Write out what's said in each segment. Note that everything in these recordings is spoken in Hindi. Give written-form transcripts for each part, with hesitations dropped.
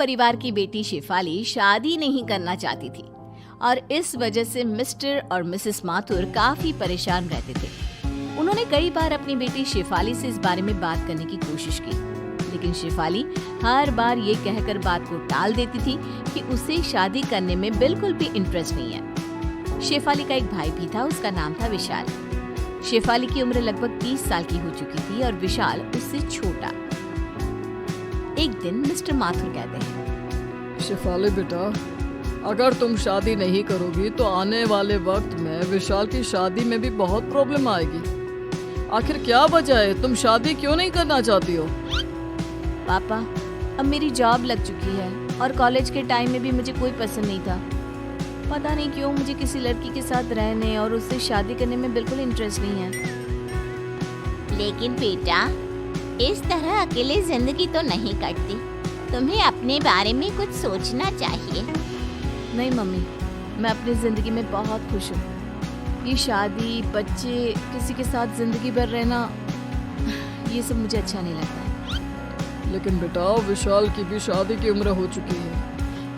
परिवार की बेटी शेफाली शादी नहीं करना चाहती थी और इस वजह से मिस्टर और मिसेस माथुर काफी परेशान रहते थे। उन्होंने कई बार अपनी बेटी शेफाली से इस बारे में बात करने की कोशिश की, लेकिन शेफाली हर बार ये कहकर बात को टाल देती थी कि उसे शादी करने में बिल्कुल भी इंटरेस्ट नहीं है। शेफाली का एक भाई भी था, उसका नाम था विशाल। शेफाली की उम्र लगभग 30 साल की हो चुकी थी और विशाल उससे छोटा। एक दिन मिस्टर माथुर कहते हैं, शेफाली बेटा, अगर तुम शादी नहीं करोगी तो आने वाले वक्त में विशाल की शादी में भी बहुत प्रॉब्लम आएगी। आखिर क्या वजह है, तुम शादी क्यों नहीं करना चाहती हो? पापा, अब मेरी जॉब लग चुकी है और कॉलेज के टाइम में भी मुझे कोई पसंद नहीं था। पता नहीं क्यों मुझे किसी लड़की के साथ रहने और उससे शादी करने में बिल्कुल इंटरेस्ट नहीं है। लेकिन बेटा, इस तरह अकेले जिंदगी तो नहीं कटती। तुम्हें अपने बारे में कुछ सोचना चाहिए। नहीं मम्मी, मैं अपनी जिंदगी में बहुत खुश हूँ। ये शादी, बच्चे, किसी के साथ जिंदगी भर रहना, ये सब मुझे अच्छा नहीं लगता है। लेकिन बेटा, विशाल की भी शादी की उम्र हो चुकी है,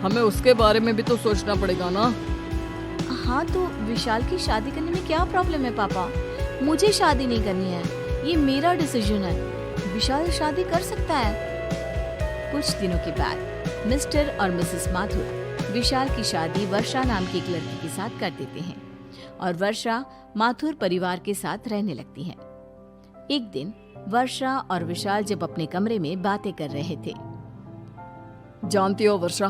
हमें उसके बारे में भी तो सोचना पड़ेगा ना। हाँ, तो विशाल की शादी करने में क्या प्रॉब्लम है पापा? मुझे शादी नहीं करनी है, ये मेरा डिसीजन है। विशाल शादी कर सकता है। कुछ दिनों के बाद मिस्टर और मिसेस माथुर विशाल की शादी वर्षा नाम की एक लड़की के साथ कर देते हैं और वर्षा माथुर परिवार के साथ रहने लगती है। एक दिन वर्षा और विशाल जब अपने कमरे में बातें कर रहे थे। जानती हो वर्षा,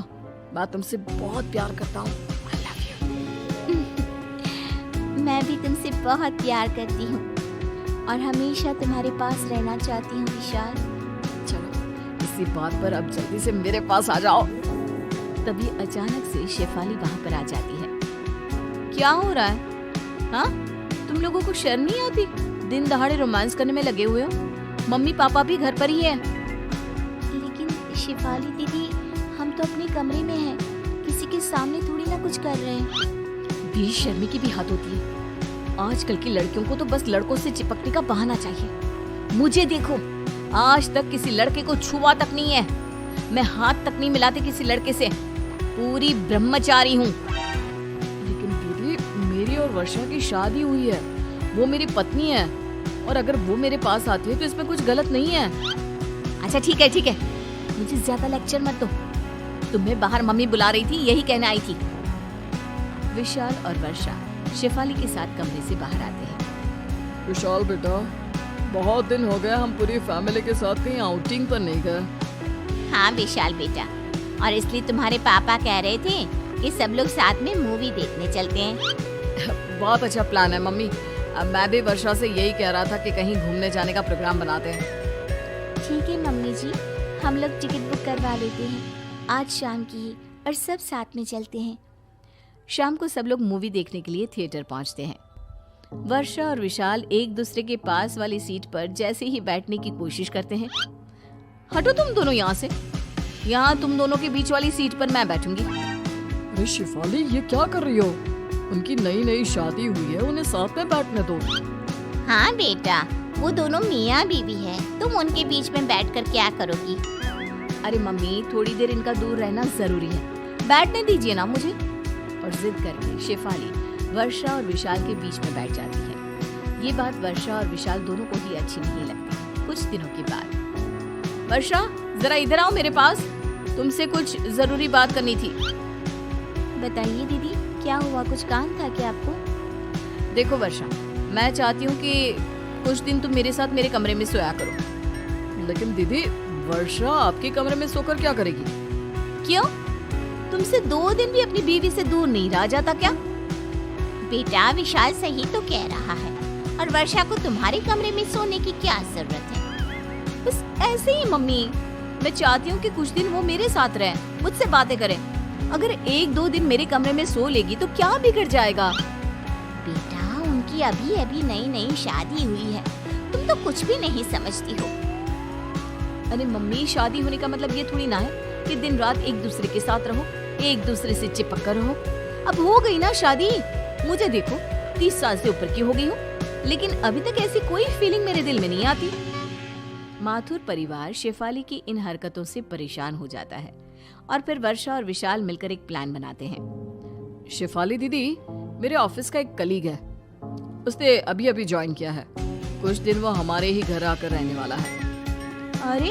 मैं तुमसे बहुत प्यार करता हूँ। I love you। मैं भी तुमसे बहुत प्यार करती हूँ और हमेशा तुम्हारे पास रहना चाहती हूँ विशाल। चलो, इसी बात पर अब जल्दी से मेरे पास आ जाओ। तभी अचानक से शेफाली वहाँ पर आ जाती है। क्या हो रहा है? हाँ, तुम लोगों को शर्म नहीं आती? दिन दहाड़े रोमांस करने में लगे हुए हो। मम्मी पापा भी घर पर ही है। लेकिन शेफाली दीदी, हम तो अपने कमरे में हैं, किसी के सामने थोड़ी ना कुछ कर रहे हैं। बेशर्मी की भी हद होती है। आजकल की लड़कियों को तो बस लड़कों से चिपकने का बहाना चाहिए। मुझे देखो, आज तक किसी लड़के को छुआ तक नहीं है। मैं हाथ तक नहीं मिलाती किसी लड़के से। पूरी ब्रह्मचारी हूँ। लेकिन दीदी, मेरी और वर्षा की शादी हुई है, वो मेरी पत्नी है, और अगर वो मेरे पास आती है तो इसमें कुछ गलत नहीं है। अच्छा ठीक है ठीक है, मुझे ज्यादा लेक्चर मत दो। तुम्हें बाहर मम्मी बुला रही थी, यही कहने आई थी। विशाल और वर्षा शेफाली के साथ कमरे से बाहर आते हैं। विशाल बेटा, बहुत दिन हो गए हम पूरी फैमिली के साथ कहीं आउटिंग पर नहीं गए। हाँ विशाल बेटा, और इसलिए तुम्हारे पापा कह रहे थे कि सब लोग साथ में मूवी देखने चलते हैं। बहुत अच्छा प्लान है मम्मी। अब मैं भी वर्षा से यही कह रहा था कि कहीं घूमने जाने का प्रोग्राम बनाते हैं। ठीक है मम्मी जी, हम लोग टिकट बुक करवा लेते हैं आज शाम की ही, और सब साथ में चलते हैं। शाम को सब लोग मूवी देखने के लिए थिएटर पहुंचते हैं। वर्षा और विशाल एक दूसरे के पास वाली सीट पर जैसे ही बैठने की कोशिश करते हैं। हटो तुम दोनों यहाँ से, यहाँ तुम दोनों के बीच वाली सीट पर मैं बैठूंगी। अरे शेफाली, ये क्या कर रही हो? उनकी नई नई शादी हुई है, उन्हें साथ में बैठने दो। हाँ बेटा, वो दोनों मियाँ बीवी है, तुम उनके बीच में बैठकर क्या करोगी? अरे मम्मी, थोड़ी देर इनका दूर रहना जरूरी है, बैठने दीजिए ना मुझे। और जिद करके शेफाली वर्षा और विशाल के बीच में बैठ जाती है। ये बात वर्षा और विशाल दोनों को ही अच्छी नहीं लगती। कुछ दिनों के बाद, वर्षा जरा इधर आओ मेरे पास, तुमसे कुछ जरूरी बात करनी थी। बताइए दीदी, क्या हुआ? कुछ काम था क्या आपको? देखो वर्षा, मैं चाहती हूँ कि कुछ दिन तुम मेरे साथ मेरे कमरे में सोया करो। लेकिन दीदी, वर्षा आपके कमरे में सोकर क्या करेगी? क्यों? तुमसे 2 दिन भी अपनी बीवी से दूर नहीं रहा जाता क्या? बेटा, विशाल सही तो कह रहा है, और वर्षा को तुम्हारे कमरे में सोने की क्या जरूरत है? बस ऐसे ही मम्मी, मैं चाहती हूँ कि कुछ दिन वो मेरे साथ रहे, मुझसे बातें करें। अगर 1-2 दिन मेरे कमरे में सो लेगी तो क्या बिगड़ जाएगा? बेटा, उनकी अभी अभी नई नई शादी हुई है, तुम तो कुछ भी नहीं समझती हो। अरे मम्मी, शादी होने का मतलब ये थोड़ी ना है कि दिन रात एक दूसरे के साथ रहो, एक दूसरे से चिपक कर रहो। अब हो गई ना शादी। मुझे देखो, 30 साल से ऊपर की हो गई हूँ, लेकिन अभी तक ऐसी कोई फीलिंग मेरे दिल में नहीं आती। माथुर परिवार शेफाली की इन हरकतों से परेशान हो जाता है। और फिर वर्षा और विशाल मिलकर एक प्लान बनाते हैं। शेफाली दीदी, मेरे ऑफिस का एक कलीग है, उसने अभी अभी ज्वाइन किया है। कुछ दिन वो हमारे ही घर आकर रहने वाला है। अरे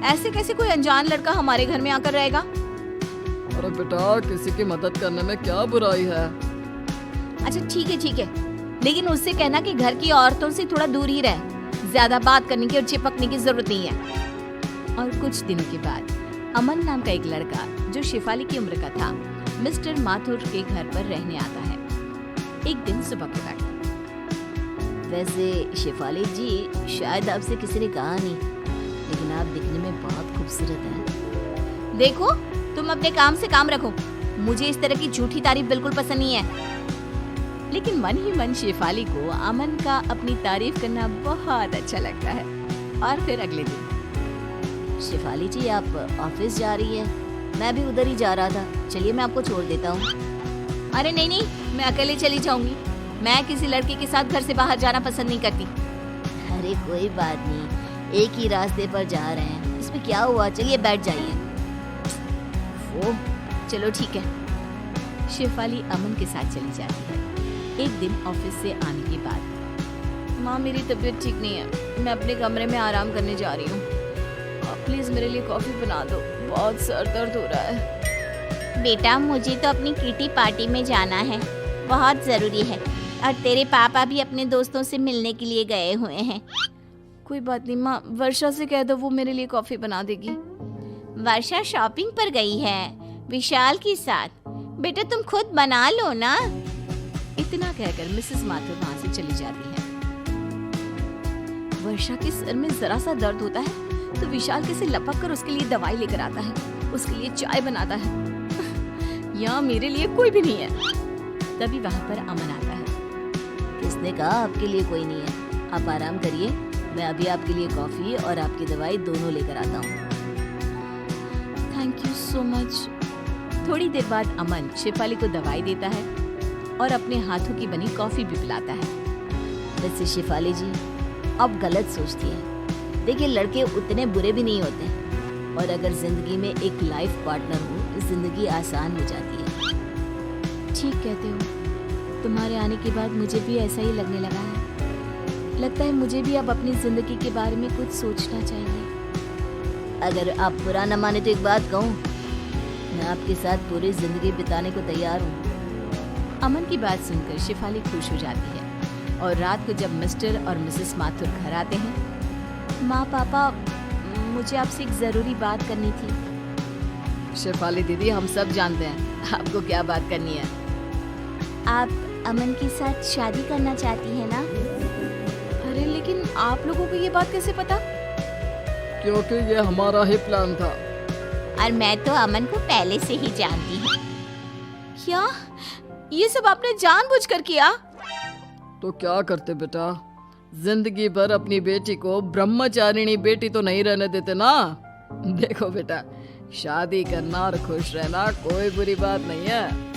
ऐसे कैसे कोई अनजान लड़का हमारे घर में आकर रहेगा? अरे बेटा, किसी की मदद करने में क्या बुराई है। अच्छा ठीक है, लेकिन उससे कहना कि घर की औरतों से थोड़ा दूर ही रहे, ज्यादा बात करने की और चिपकने की जरूरत नहीं है। और कुछ दिनों के बाद अमन नाम का एक लड़का जो शेफाली की उम्र का था, मिस्टर माथुर के घर पर रहने आता है। एक दिन सुबह के वक्त। वैसे शेफाली जी, शायद आपसे किसी ने कहा नहीं, लेकिन आप दिखने में बहुत खूबसूरत हैं। देखो, तुम अपने काम से काम रखो, मुझे इस तरह की झूठी तारीफ बिल्कुल पसंद नहीं है। लेकिन मन ही मन शेफाली को अमन का अपनी तारीफ करना बहुत अच्छा लगता है। और फिर अगले दिन, शेफाली जी आप ऑफिस जा रही है, मैं भी उधर ही जा रहा था, चलिए मैं आपको छोड़ देता हूँ। अरे नहीं, मैं अकेले चली जाऊंगी, मैं किसी लड़के के साथ घर से बाहर जाना पसंद नहीं करती। अरे कोई बात नहीं, एक ही रास्ते पर जा रहे हैं, इसमें क्या हुआ, चलिए बैठ जाइए। वो चलो ठीक है। शेफाली अमन के साथ चली जाती है। एक दिन ऑफिस से आने के बाद, माँ मेरी तबीयत ठीक नहीं है, मैं अपने कमरे में आराम करने जा रही हूँ, आप प्लीज मेरे लिए कॉफी बना दो, बहुत सर दर्द हो रहा है। बेटा मुझे तो अपनी किटी पार्टी में जाना है, बहुत जरूरी है, और तेरे पापा भी अपने दोस्तों से मिलने के लिए गए हुए हैं। कोई बात नहीं माँ, वर्षा से कह दो वो मेरे लिए कॉफी बना देगी। वर्षा शॉपिंग पर गई है विशाल के साथ, बेटा तुम खुद बना लो ना। इतना कहकर मिसेस माथुर वहाँ से चली जाती है। वर्षा के सर में जरा सा दर्द होता है तो विशाल कैसे लपक कर उसके लिए दवाई लेकर आता है, उसके लिए चाय बनाता है। यहाँ मेरे लिए कोई भी नहीं है। तभी वहाँ पर अमन आता है। किसने कहा आपके लिए कोई नहीं है, आप आराम करिए, मैं अभी आपके लिए कॉफी और आपकी दवाई दोनों लेकर आता हूँ। Thank you so much. थोड़ी देर बाद अमन शेफाली को दवाई देता है और अपने हाथों की बनी कॉफी भी पिलाता है। वैसे शेफाली जी, आप गलत सोचती हैं। देखिए, लड़के उतने बुरे भी नहीं होते, और अगर जिंदगी में एक लाइफ पार्टनर हो, जिंदगी आसान हो जाती है। ठीक कहते हो, तुम्हारे आने के बाद मुझे भी ऐसा ही लगने लगा है। लगता है मुझे भी अब अपनी जिंदगी के बारे में कुछ सोचना चाहिए। अगर आप बुरा न माने तो एक बात कहूँ, मैं आपके साथ पूरी जिंदगी बिताने को तैयार हूँ। अमन की बात सुनकर शेफाली खुश हो जाती है, और रात को जब मिस्टर और मिसेस माथुर घर आते हैं, माँ पापा, मुझे आपसे एक जरूरी बात करनी थी। शेफाली दीदी, हम सब जानते हैं आपको क्या बात करनी है। आप अमन के साथ शादी करना चाहती है ना? अरे लेकिन आप लोगों को ये बात कैसे पता? क्योंकि ये हमारा ही प्लान था। और मैं तो अमन को पहले से ही जानती हूँ। क्या ये सब आपने जानबूझकर किया? तो क्या करते बेटा, जिंदगी भर अपनी बेटी को ब्रह्मचारिणी बेटी तो नहीं रहने देते ना। देखो बेटा, शादी करना और खुश रहना कोई बुरी बात नहीं है।